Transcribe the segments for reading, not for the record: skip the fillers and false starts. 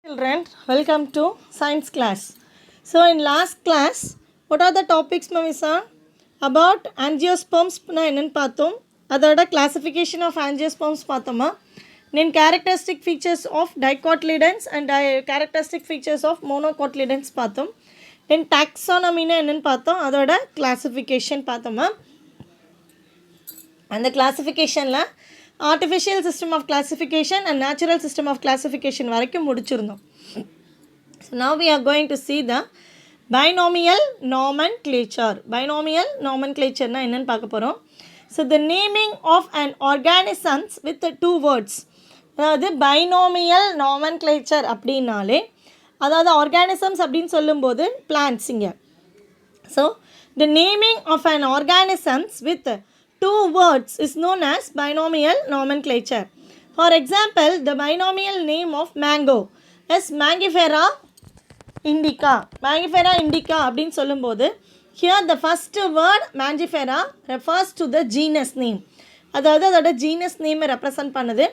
Children, welcome to science class. So in last class, what are the topics we saw? About angiosperms na enna paathom, adoda classification of angiosperms paathoma, then characteristic features of dicotyledons and characteristic features of monocotyledons paathom, then taxonomy na enna paathom, adoda classification paathoma. And the classification la artificial system of classification and natural system of classification வரைக்கும் முடிச்சிருந்தோம். So now we are going to see the binomial nomenclature. Binomial nomenclature na என்னன்னு பார்க்க போறோம். So the naming of an organisms with two words. அதாவது binomial nomenclature அப்படினாலே அதாவது organisms அப்படினு சொல்லும்போது plants இங்க. So the naming of an organisms with two words is known as binomial nomenclature. For example, the binomial name of mango is Mangifera indica. Mangifera indica அப்படினு சொல்லும்போது here the first word Mangifera refers to the genus name. அதாவது அதோட genus name represent பண்ணுது.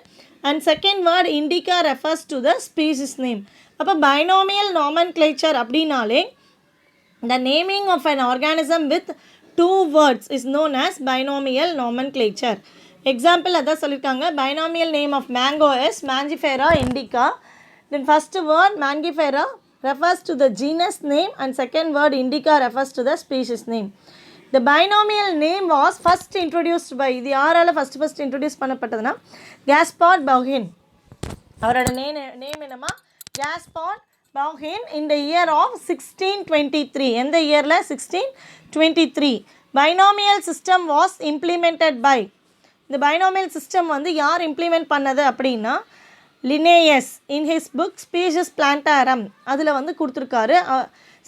And second word indica refers to the species name. அப்போ binomial nomenclature அப்படினாலே the naming of an organism with two words is known as binomial nomenclature. Example அதான் சொல்லிருக்காங்க. Binomial name of mango is Mangifera indica. Then first word Mangifera refers to the genus name and second word indica refers to the species name. The binomial name was first introduced by இது யாரால first introduce பண்ணப்பட்டதுன்னா Gaspard Bauhin. அவரோட name என்னமா Gaspard Bauhin in the year of 1623. எந்த இயரில் 1623. Binomial system was implemented by இந்த binomial system வந்து யார் implement பண்ணது அப்படின்னா Linnaeus in his book species plantarum அதில் வந்து கொடுத்துருக்காரு.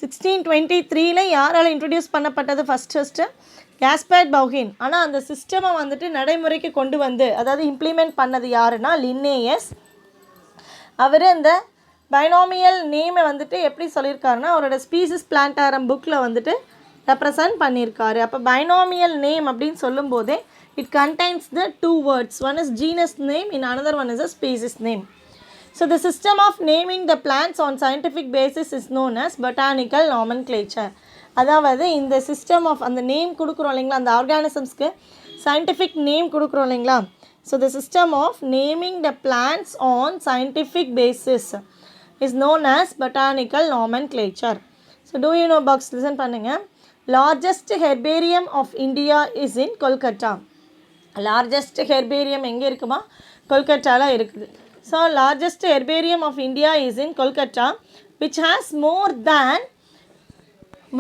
1623 யாரால் இன்ட்ரடியூஸ் பண்ணப்பட்டது ஃபஸ்ட்டு கேஸ்பர்ட் பவுஹின். ஆனால் அந்த சிஸ்டமை வந்துட்டு நடைமுறைக்கு கொண்டு வந்து அதாவது இம்ப்ளிமெண்ட் பண்ணது யாருன்னா லினேயஸ். அவர் இந்த பைனாமியல் நேமை வந்துட்டு எப்படி சொல்லியிருக்காருன்னா அவரோட ஸ்பீசிஸ் பிளான்டாரம் புக்கில் வந்துட்டு ரெப்ரசன்ட் பண்ணியிருக்காரு. அப்போ பைனாமியல் நேம் அப்படின்னு சொல்லும்போதே it contains the two words. One is genus name, in another one is a species name. So the system of naming the plants on scientific basis is known as botanical nomenclature. அதாவது இந்த system of அந்த name கொடுக்குறோம் இல்லைங்களா அந்த ஆர்கானிசம்ஸ்க்கு scientific name கொடுக்குறோம் இல்லைங்களா. So the system of naming the plants on scientific basis is known as botanical nomenclature. So do you know box listen பண்ணுங்கள். Largest herbarium of India is in Kolkata. Largest herbarium எங்கே இருக்குமா கொல்கட்டாவில் இருக்குது. So largest herbarium of India is in Kolkata which has more than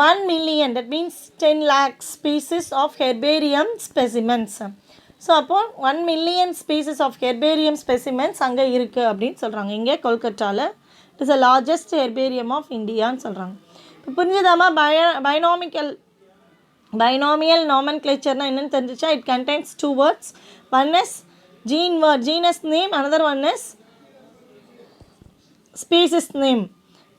1 million, that means 10 lakh species of herbarium specimens. So அப்போது 1 million species of herbarium specimens அங்கே இருக்குது அப்படின்னு சொல்கிறாங்க. இங்கே கொல்கட்டாவில் it is the largest herbarium of இந்தியான்னு சொல்கிறாங்க. இப்போ புரிஞ்சுதாமா binomial nomenclature na என்னன்னு தெரிஞ்சிச்சா? it contains two words. One is genus name, another one is species name.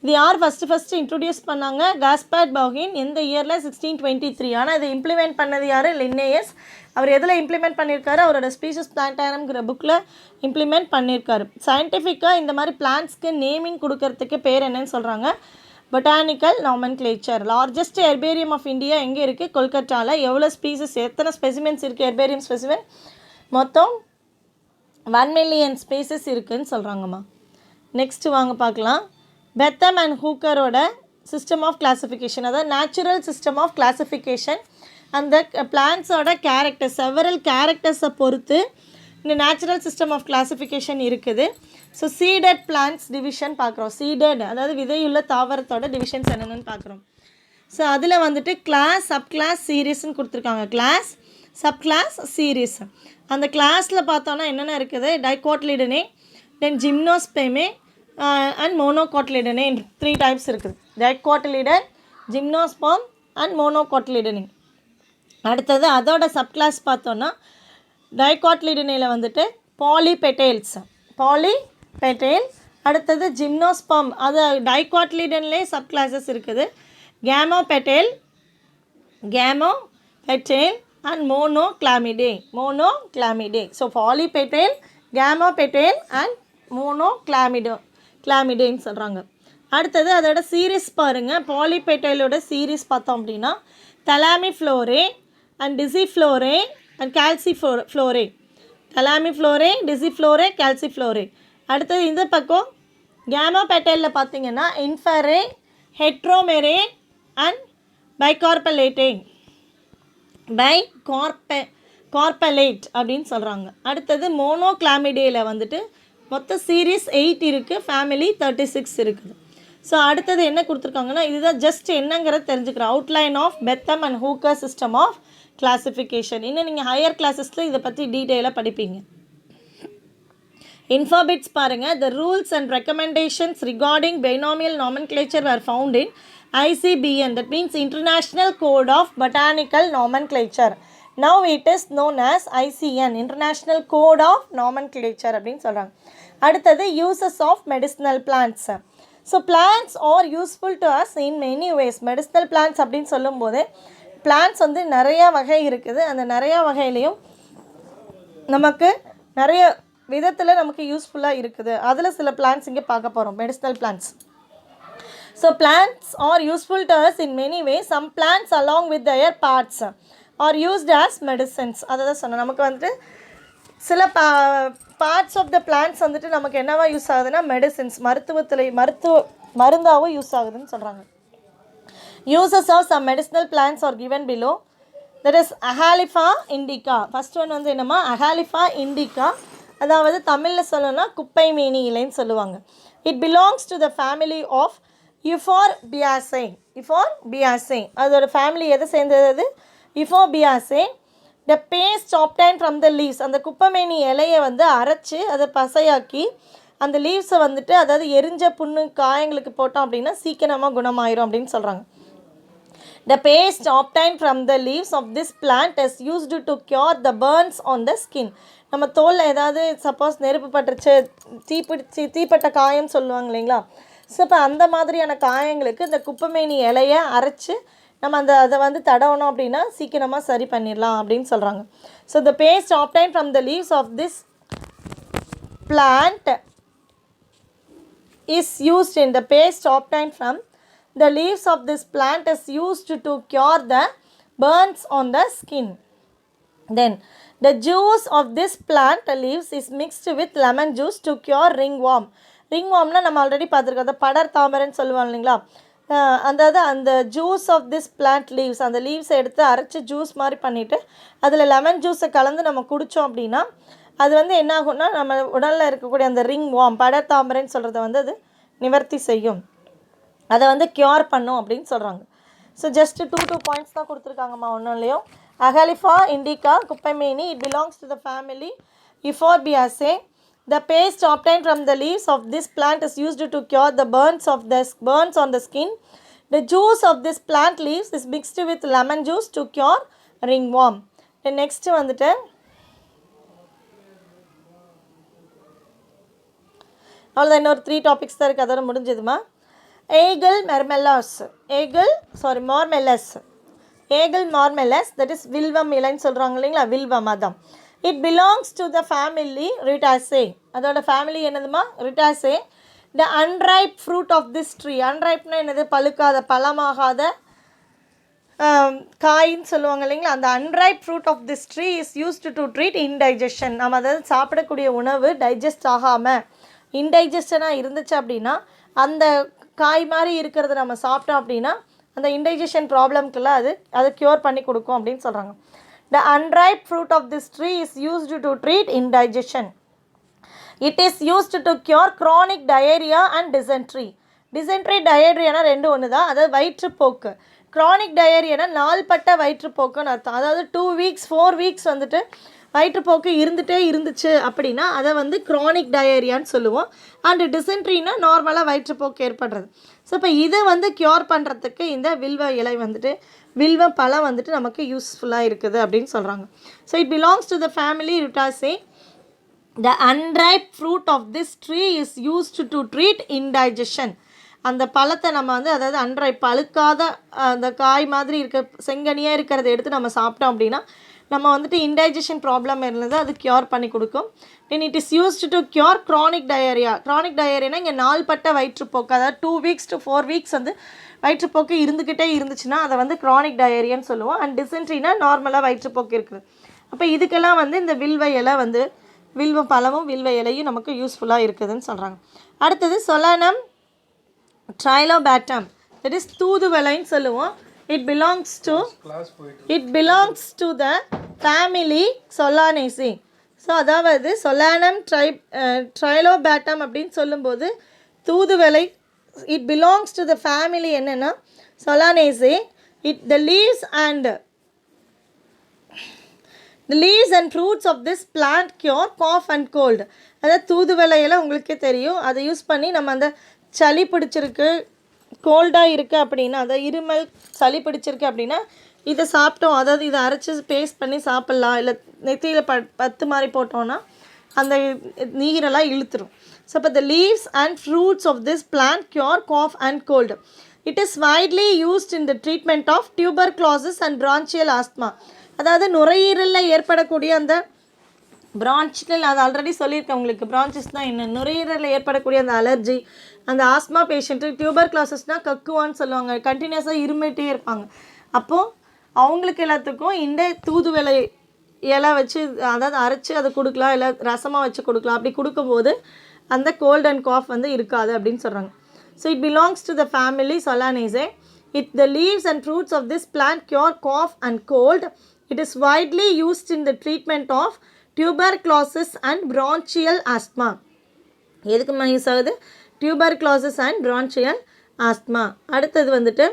இது யார் ஃபஸ்ட்டு இன்ட்ரடியூஸ் பண்ணாங்க? காஸ்பர்ட் பவுஹின். எந்த இயரில்? 1623. ஆனால் இதை இம்ப்ளிமெண்ட் பண்ணது யார்? லின்னேயஸ். அவர் எதில் இம்ப்ளிமெண்ட் பண்ணியிருக்காரு? அவரோட ஸ்பீஷிஸ் பிளான்டாரம்ங்கிற புக்கில் இம்ப்ளிமெண்ட் பண்ணியிருக்காரு. சயின்டிஃபிக்காக இந்த மாதிரி பிளான்ட்ஸ்க்கு நேமிங் கொடுக்கறதுக்கு பேர் என்னன்னு சொல்கிறாங்க? Botanical nomenclature. Largest herbarium of India எங்கே இருக்குது? கொல்கட்டாவில். எவ்வளோ ஸ்பீசஸ் எத்தனை ஸ்பெசிமென்ஸ் இருக்குது? ஹெர்பேரியம் ஸ்பெசிமென் மொத்தம் 1 million ஸ்பீசஸ் இருக்குதுன்னு சொல்கிறாங்கம்மா. நெக்ஸ்ட்டு வாங்க பார்க்கலாம். பெத்தம் அண்ட் ஹூக்கரோட சிஸ்டம் ஆஃப் கிளாஸிஃபிகேஷன், அதாவது நேச்சுரல் சிஸ்டம் ஆஃப் கிளாஸிஃபிகேஷன். அந்த பிளான்ஸோட கேரக்டர் செவரல் கேரக்டர்ஸை பொறுத்து இந்த நேச்சுரல் சிஸ்டம் ஆஃப் கிளாஸிஃபிகேஷன் இருக்குது. ஸோ சீடட் பிளான்ட்ஸ் டிவிஷன் பார்க்குறோம். சீடட் அதாவது விதையுள்ள தாவரத்தோட டிவிஷன்ஸ் என்னென்னு பார்க்குறோம். ஸோ அதில் வந்துட்டு கிளாஸ், சப் கிளாஸ், சீரீஸ்ன்னு கொடுத்துருக்காங்க. Class, sub class, series. அந்த கிளாஸில் பார்த்தோன்னா என்னென்ன இருக்குது? Dicotyledonae, then gymnospermae and monocotyledonae 3 types இருக்குது. Dicotyledon, gymnosperm and monocotyledonae. அடுத்தது அதோட சப் கிளாஸ் பார்த்தோன்னா டைகாட்லிடனேல வந்துட்டு பாலிபெட்டேல்ஸ், பாலிபெட்டேல். அடுத்தது ஜிம்னோஸ்பெர்ம், அது டைகாட்லிடன்லேயே சப் கிளாஸஸ் இருக்குது. Gamopetalae and Monochlamydeae. So Polypetalae, Gamopetalae and Monochlamydeae. கிளாமிடேன்னு சொல்கிறாங்க. அடுத்தது அதோட சீரீஸ் பாருங்கள். பாலிபெட்டைலோட சீரீஸ் பார்த்தோம் அப்படின்னா தலாமிஃப்ளோரே அண்ட் டிசிஃப்ளோரே அண்ட் கால்சிஃப்ளோரே. தலாமிஃப்ளோரே, டிசிஃப்ளோரே, கால்சிஃப்ளோரே. அடுத்தது இந்த பக்கம் கேமோபெட்டைலில் பார்த்தீங்கன்னா இன்ஃபரே, ஹெட்ரோமெரே அண்ட் பைகார்பலேட்டே கார்பலேட் அப்படின்னு சொல்கிறாங்க. அடுத்தது மோனோகிளாமிடேயில் வந்துட்டு மொத்த சீரீஸ் 8 இருக்குது, ஃபேமிலி 36 இருக்குது. ஸோ அடுத்தது என்ன கொடுத்துருக்காங்கன்னா இதுதான் ஜஸ்ட் என்னங்கிறத தெரிஞ்சுக்கிறோம். Outline of Bentham and Hooker system of classification. இன்னும் நீங்கள் ஹையர் கிளாஸஸில் இதை பற்றி டீட்டெயிலாக படிப்பீங்க. இன்ஃபாபிட்ஸ் பாருங்கள். The rules and recommendations regarding binomial nomenclature were found in ICBN, that means International Code of Botanical Nomenclature. Now it is known as ICN, International Code of Nomenclature அப்படின்னு சொல்கிறாங்க. அடுத்தது uses of medicinal plants. So plants are useful to us in many ways. Medicinal plants அப்படின்னு சொல்லும்போது plants வந்து நிறையா வகை இருக்குது. அந்த நிறையா வகையிலையும் நமக்கு நிறைய விதத்தில் நமக்கு யூஸ்ஃபுல்லாக இருக்குது. அதில் சில பிளான்ட்ஸ் இங்கே பார்க்க போகிறோம், medicinal plants. So plants are useful to us in many ways. Some plants along with their parts are used as medicines. அதை தான் சொன்னேன். நமக்கு வந்துட்டு சில பார்ட்ஸ் ஆஃப் த பிளான்ட்ஸ் வந்துட்டு நமக்கு என்னவா யூஸ் ஆகுதுன்னா மெடிசன்ஸ், மருந்தாகவும் யூஸ் ஆகுதுன்னு சொல்கிறாங்க. Uses of some medicinal plants are given below. That is Acalypha indica. First one வந்து என்னம்மா, அகாலிஃபா இண்டிகா. அதாவது தமிழில் சொல்லணும்னா குப்பை மேனி இலைன்னு சொல்லுவாங்க. It belongs to the family of Euphorbiaceae. அதோட ஃபேமிலி எதை சேர்ந்தது? Euphorbiaceae. The paste obtained from the leaves. அந்த குப்பைமேனி இலையை வந்து அரைச்சி அதை பசையாக்கி அந்த லீவ்ஸை வந்துட்டு அதாவது எரிஞ்ச புண்ணு காயங்களுக்கு போட்டோம் அப்படின்னா சீக்கிரமாக குணமாயிரும் அப்படின்னு சொல்கிறாங்க. The paste obtained from the leaves of this plant is used to cure the burns on the skin. நம்ம தோலில் ஏதாவது சப்போஸ் நெருப்பு பட்டுருச்சு, தீப்பட்ட காயம் சொல்லுவாங்க இல்லைங்களா. ஸோ இப்போ அந்த மாதிரியான காயங்களுக்கு இந்த குப்பைமேனி இலையை அரைச்சி நம்ம அதை வந்து தடவணும் அப்படின்னா சீக்கிரமாக சரி பண்ணிடலாம் அப்படின்னு சொல்கிறாங்க. So the paste obtained from the leaves of this plant is used in the paste obtained from the leaves of this plant is used to cure the burns on the skin. Then the juice of this plant leaves is mixed with lemon juice to cure ringworm. ringwormனா நம்ம already பார்த்துருக்கோம், அந்த படர் தாமரைன்னு சொல்லுவாங்க இல்லைங்களா. அந்த juice of this plant leaves, அந்த லீவ்ஸை எடுத்து அரைச்சி ஜூஸ் மாதிரி பண்ணிவிட்டு அதில் லெமன் ஜூஸை கலந்து நம்ம குடித்தோம் அப்படின்னா அது வந்து என்ன ஆகும்னா நம்ம உடலில் இருக்கக்கூடிய அந்த ringworm, படர் தாமரைன்னு சொல்கிறத வந்து அது நிவர்த்தி செய்யும், அதை வந்து க்யூர் பண்ணும் அப்படின்னு சொல்கிறாங்க. ஸோ ஜஸ்ட்டு 2 பாயிண்ட்ஸ் தான் கொடுத்துருக்காங்கம்மா, ஒன்றும் இல்லையோ. அகாலிஃபா இண்டிகா குப்பைமேனி, it belongs to the family Euphorbiaceae. The paste obtained from the leaves of this plant is used to cure the burns on the skin. The juice of this plant leaves is mixed with lemon juice to cure ringworm. Next வந்துட்டு அவ்வளோதான், இன்னொரு 3 topics தான் இருக்குது, அதோட முடிஞ்சதுமா. Ekal மார்மெல்லஸ், that is வில்வம் இலைன்னு சொல்கிறாங்க இல்லைங்களா, வில்வம் அதான். It belongs to the family Rutaceae. அதோட ஃபேமிலி என்னதுமா, Rutaceae. The unripe fruit of this tree. அன்ரைப்னா என்னது, பழுக்காத, பழமாகாத காயின்னு சொல்லுவாங்க இல்லைங்களா. அந்த unripe fruit of this tree is used to treat indigestion. நம்ம அதாவது சாப்பிடக்கூடிய உணவு டைஜஸ்ட் ஆகாமல் இன்டைஜஷனாக இருந்துச்சு அப்படின்னா அந்த காய் மாதிரி இருக்கிறத நம்ம சாப்பிட்டோம் அப்படின்னா அந்த இன்டைஜஷன் ப்ராப்ளம்க்குலாம் அதை க்யூர் பண்ணி கொடுக்கும் அப்படின்னு சொல்கிறாங்க. The unripe fruit of this tree is used to treat indigestion. It is used to cure chronic diarrhoea and dysentery. டயரியானா 2 ஒன்று தான், அதாவது வயிற்றுப்போக்கு. க்ரானிக் டயரியானா நாள்பட்ட வயிற்றுப்போக்குன்னு அர்த்தம். அதாவது 2 வீக்ஸ் 4 வீக்ஸ் வந்துட்டு வயிற்றுப்போக்கு இருந்துச்சு அப்படின்னா அதை வந்து க்ரானிக் டயரியான்னு சொல்லுவோம். அண்டு டிசென்ட்ரினா நார்மலாக வயிற்றுப்போக்கு ஏற்படுறது. ஸோ இப்போ இதை வந்து க்யூர் பண்ணுறதுக்கு இந்த வில்வ இலை வந்துட்டு வில்வ பழம் வந்துட்டு நமக்கு யூஸ்ஃபுல்லாக இருக்குது அப்படின்னு சொல்கிறாங்க. So it belongs to the family Rutaceae. The unripe fruit of this tree is used to treat indigestion. அந்த பழத்தை நம்ம வந்து அதாவது அன்ரைப் பழுக்காத அந்த காய் மாதிரி இருக்க செங்கனியாக இருக்கிறத எடுத்து நம்ம சாப்பிட்டோம் அப்படின்னா நம்ம வந்துட்டு இன்டைஜஷன் ப்ராப்ளம் இருந்தது அது க்யூர் பண்ணி கொடுக்கும். Then it is used to cure chronic diarrhoea. Chronic டயரியானா இங்கே நாள்பட்ட வயிற்றுப்போக்கு, அதாவது 2 வீக்ஸ் to 4 வீக்ஸ் வந்து வயிற்றுப்போக்கு இருந்துக்கிட்டே இருந்துச்சுன்னா அதை வந்து க்ரானிக் டயரியான்னு சொல்லுவோம். அண்ட் டிசென்ட்ரினா நார்மலாக வயிற்றுப்போக்கு இருக்குது. அப்போ இதுக்கெல்லாம் வந்து இந்த வில்வ இலை வந்து வில்வ பழமும் வில்வ இலையும் நமக்கு யூஸ்ஃபுல்லாக இருக்குதுன்னு சொல்கிறாங்க. அடுத்தது சொலானம் ட்ரைலோபாட்டம், தட் இஸ் தூதுவளைன்னு சொல்லுவோம். It belongs to the family Solanaceae. So அதாவது சொலானம் ட்ரைலோபாட்டம் அப்படின்னு சொல்லும்போது தூதுவளை, it belongs to the family என்னென்னா Solanaceae. The leaves and fruits of this plant cure cough and cold. அதாவது தூதுவளையெல்லாம் உங்களுக்கே தெரியும், அதை யூஸ் பண்ணி நம்ம அந்த சளி பிடிச்சிருக்கு, கோல்டாக இருக்குது அப்படின்னா, அதாவது இருமல் சளி பிடிச்சிருக்கு அப்படின்னா இதை சாப்பிட்டோம், அதாவது இதை அரைச்சி பேஸ்ட் பண்ணி சாப்பிட்லாம். இல்லை நெத்தியில் பத்து மாதிரி போட்டோன்னா அந்த நீரெல்லாம் இழுத்துரும். ஸோ இப்போ the leaves and fruits of this plant cure cough and cold. It is widely used in the treatment of tuberculosis and bronchial asthma. அதாவது நுரையீரலில் ஏற்படக்கூடிய அந்த பிரான்ச்சில், அது ஆல்ரெடி சொல்லியிருக்கேன் உங்களுக்கு, பிரான்ச்சஸ் தான் என்ன, நுரையீரலில் ஏற்படக்கூடிய அந்த அலர்ஜி, அந்த ஆஸ்மா பேஷண்ட்டு, டியூபர்குலோசிஸ்னால் கக்குவான்னு சொல்லுவாங்க, கண்டினியூஸாக இருமிட்டே இருப்பாங்க. அப்போது அவங்களுக்கு எல்லாத்துக்கும் இந்த தூதுவளை இலை வச்சு, அதாவது அரைச்சி அதை கொடுக்கலாம், இல்லை ரசமாக வச்சு கொடுக்கலாம். அப்படி கொடுக்கும்போது அந்த கோல்ட் அண்ட் காஃப் வந்து இருக்காது அப்படின்னு சொல்கிறாங்க. So it belongs to the family Solanaceae. The leaves and fruits of this plant cure cough and cold. It is widely used in the treatment of tuberculosis and bronchial asthma. எதுக்கு use ஆகுது? Tuberculosis and bronchial asthma. அடுத்தது வந்துட்டு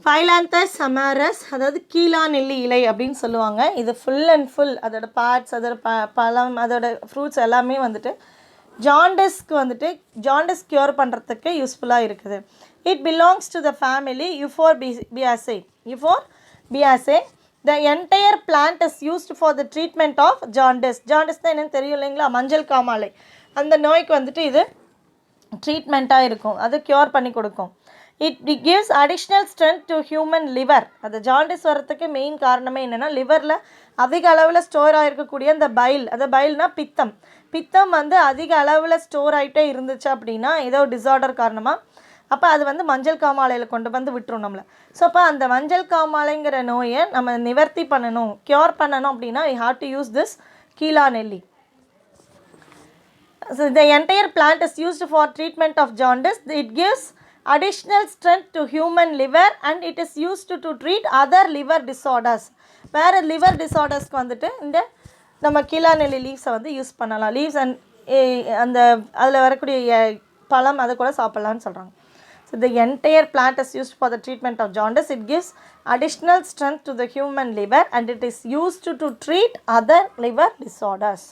Phyllanthus amarus, அதாவது கீழா நெல்லி இலை அப்படின்னு சொல்லுவாங்க. இது ஃபுல் அண்ட் ஃபுல் அதோட பார்ட்ஸ், அதோட பழம், அதோட ஃப்ரூட்ஸ் எல்லாமே வந்துட்டு ஜாண்டிஸ்க்கு வந்துட்டு ஜாண்டிஸ் க்யூர் பண்ணுறதுக்கு யூஸ்ஃபுல்லாக இருக்குது. It belongs to the family Euphorbiaceae. The entire plant is used for the treatment of jaundice. Jaundice தான் என்னன்னு தெரியும் இல்லைங்களா, மஞ்சள் காமாலை, அந்த நோய்க்கு வந்துட்டு இது ட்ரீட்மெண்ட்டாக இருக்கும், அது க்யூர் பண்ணி கொடுக்கும். It gives additional strength to human liver. அது ஜாண்டிஸ் வரத்துக்கு மெயின் காரணமே என்னென்னா லிவரில் அதிக அளவில் ஸ்டோர் ஆகிருக்கக்கூடிய அந்த பைல், அந்த பைல்னால் பித்தம் வந்து அதிக அளவில் ஸ்டோர் ஆகிட்டே இருந்துச்சு அப்படின்னா ஏதோ டிஸார்டர் காரணமாக, அப்போ அது வந்து மஞ்சள் காமாலையில் கொண்டு வந்து விட்டுரும் நம்மளை. ஸோ அப்போ அந்த மஞ்சள் காமாலைங்கிற நோயை நம்ம நிவர்த்தி பண்ணணும், க்யூர் பண்ணணும் அப்படின்னா we have to use this கீழா நெல்லி. So the entire plant is used for treatment of jaundice. It gives additional strength to human liver and it is used to treat other liver disorders. வேறு liver டிஸார்டர்ஸ்க்கு வந்துட்டு இந்த நம்ம கீழா நெல்லி லீவ்ஸை வந்து use பண்ணலாம். லீவ்ஸ் அண்ட் அந்த அதில் வரக்கூடிய பழம் அதை கூட சாப்பிட்லான்னு சொல்கிறாங்க. So the entire plant is used for the treatment of jaundice. It gives additional strength to the human liver and it is used to treat other liver disorders.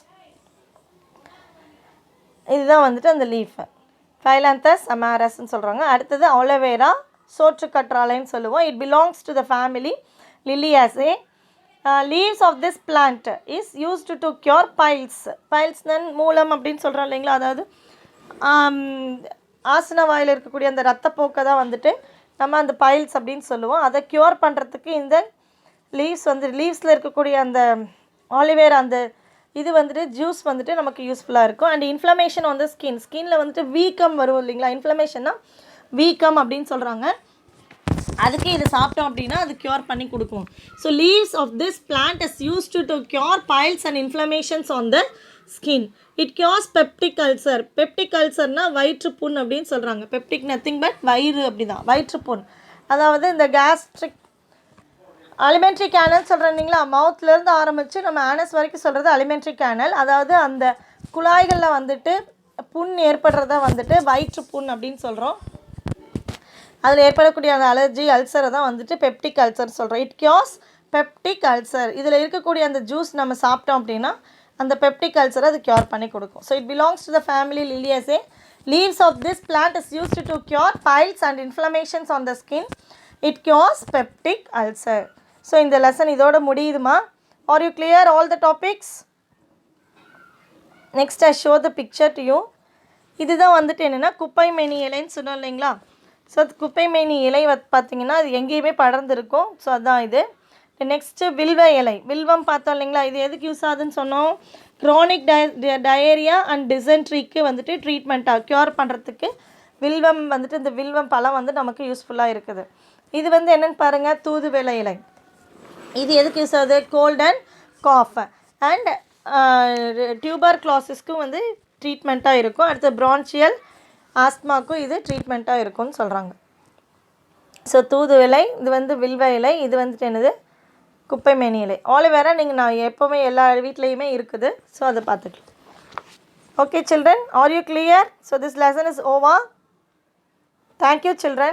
இதுதான் வந்துட்டு அந்த லீஃப் Phyllanthus amarusன்னு சொல்கிறாங்க. அடுத்தது ஆலோவேரா சோற்றுக்கற்றாழைன்னு சொல்லுவோம். It belongs to the family Liliaceae. Leaves of this plant is used to cure piles. Piles then மூலம் அப்படின்னு சொல்கிறோம் இல்லைங்களா, அதாவது ஆசன வாயில் இருக்கக்கூடிய அந்த ரத்தப்போக்கை தான் வந்துட்டு நம்ம அந்த பைல்ஸ் அப்படின்னு சொல்லுவோம். அதை க்யூர் பண்ணுறதுக்கு இந்த லீவ்ஸ் வந்து லீவ்ஸில் இருக்கக்கூடிய அந்த ஆலிவேரா அந்த இது வந்துட்டு ஜூஸ் வந்துட்டு நமக்கு யூஸ்ஃபுல்லாக இருக்கும். அண்ட் இன்ஃப்ளமேஷன் ஆன் த ஸ்கின்னில் வந்துட்டு வீக்கம் வரும் இல்லைங்களா, இன்ஃப்ளமேஷன்னா வீக்கம் அப்படின்னு சொல்கிறாங்க, அதுக்கு இது சாப்பிட்டோம் அப்படின்னா அது க்யூர் பண்ணி கொடுக்கும். So leaves of this plant is used to cure piles and inflammations on the skin. It cures peptic ulcer. Peptic அல்சர்னால் வயிற்றுப்புண் அப்படின்னு சொல்கிறாங்க. பெப்டிக் நத்திங் பட் வயிறு அப்படி தான், வயிற்றுப்புண். அதாவது இந்த கேஸ்ட்ரிக் அலிமெண்ட்ரி கேனல் சொல்கிறேன் இல்லைங்களா, மவுத்லேருந்து ஆரம்பித்து நம்ம ஆனஸ் வரைக்கும் சொல்கிறது அலிமெண்ட்ரி கேனல். அதாவது அந்த குழாய்களில் வந்துட்டு புண் ஏற்படுறத வந்துட்டு வயிற்றுப்புண் அப்படின்னு சொல்கிறோம். அதில் ஏற்படக்கூடிய அந்த அலர்ஜி அல்சரை தான் வந்துட்டு பெப்டிக் அல்சர் சொல்கிறோம். It cures peptic ulcer. இதில் இருக்கக்கூடிய அந்த ஜூஸ் நம்ம சாப்பிட்டோம் அப்படின்னா அந்த பெப்டிக் அல்சரை அது க்யூர் பண்ணி கொடுக்கும். So it belongs to the family Liliaceae. Leaves of this plant is used to cure piles and inflammations on the skin. It cures peptic ulcer. So இந்த லெசன் இதோட முடியுதுமா. Are you clear all the topics? Next I show the picture to you. இதுதான் வந்துட்டு என்னென்னா குப்பை மேனி இலைன்னு சொன்னோம் இல்லைங்களா. ஸோ அது குப்பை மேனி இலை பார்த்திங்கன்னா அது எங்கேயுமே படர்ந்துருக்கும். ஸோ அதுதான் இது. நெக்ஸ்ட்டு வில்வ இலை. வில்வம் பார்த்தோம் இல்லைங்களா, இது எதுக்கு யூஸ் ஆகுதுன்னு சொன்னோம், க்ரானிக் டயேரியா அண்ட் டிசென்ட்ரிக்கு வந்துட்டு ட்ரீட்மெண்ட்டாக க்யூர் பண்ணுறதுக்கு வில்வம் வந்துட்டு இந்த வில்வம் பழம் வந்து நமக்கு யூஸ்ஃபுல்லாக இருக்குது. இது வந்து என்னென்னு பாருங்கள், தூதுவளை இலை. இது எதுக்கு யூஸ் ஆகுது, cold and cough and tuber க்ளாஸஸ்க்கும் வந்து ட்ரீட்மெண்ட்டாக இருக்கும். அடுத்து பிரான்ச்சியல் ஆஸ்மாக்கும் இது ட்ரீட்மெண்ட்டாக இருக்கும்னு சொல்கிறாங்க. ஸோ தூதுவளை, இது வந்து வில்வ இலை, இது வந்துட்டு என்னது குப்பைமேனி இலை. ஆலிவேரா நீங்கள் நான் எப்போவுமே எல்லா வீட்லேயுமே இருக்குது. ஸோ அதை பார்த்துக்கலாம். Okay children, are you clear? So this lesson is over. Thank you children.